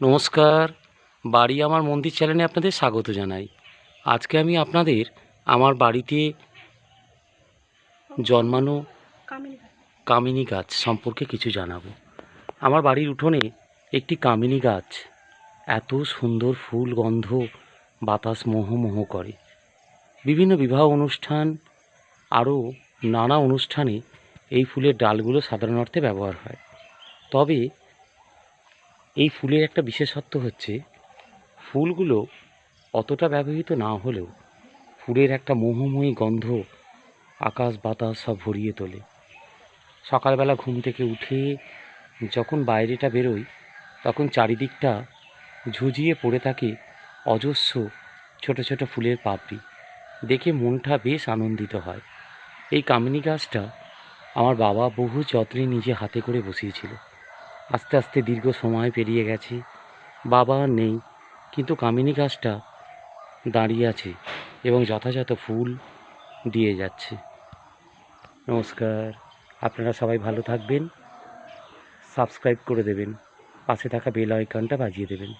নমস্কার। বাড়ি আমার মন্দির চ্যানেলে আপনাদের স্বাগত জানাই। আজকে আমি আপনাদের আমার বাড়িতে জন্মানো কামিনী গাছ সম্পর্কে কিছু জানাবো। আমার বাড়ির উঠোনে একটি কামিনী গাছ, এত সুন্দর ফুল গন্ধ, বাতাস মোহ করে। বিভিন্ন বিবাহ অনুষ্ঠান আরও নানা অনুষ্ঠানে এই ফুলের ডালগুলো সাধারণ অর্থে ব্যবহার হয়। তবে এই ফুলের একটা বিশেষত্ব হচ্ছে, ফুলগুলো অতটা ব্যবহৃত না হলেও ফুলের একটা মোহময়ী গন্ধ আকাশ বাতাস সব ভরিয়ে তোলে। সকালবেলা ঘুম থেকে উঠে যখন বাইরেটা বেরোই, তখন চারিদিকটা ঝুঁঝিয়ে পড়ে থাকে অজস্র ছোট ছোট ফুলের পাপড়ি। দেখে মনটা বেশ আনন্দিত হয়। এই কামিনী গাছটা আমার বাবা বহু যত্নে নিজে হাতে করে বসিয়েছিল। আস্তে আস্তে দীর্ঘ সময় পেরিয়ে গেছে, বাবা আর নেই, কিন্তু কামিনী গাছটা দাঁড়িয়ে আছে এবং যথাযথ ফুল দিয়ে যাচ্ছে। নমস্কার। আপনারা সবাই ভালো থাকবেন, সাবস্ক্রাইব করে দেবেন, পাশে থাকা বেল আইকনটা বাজিয়ে দেবেন।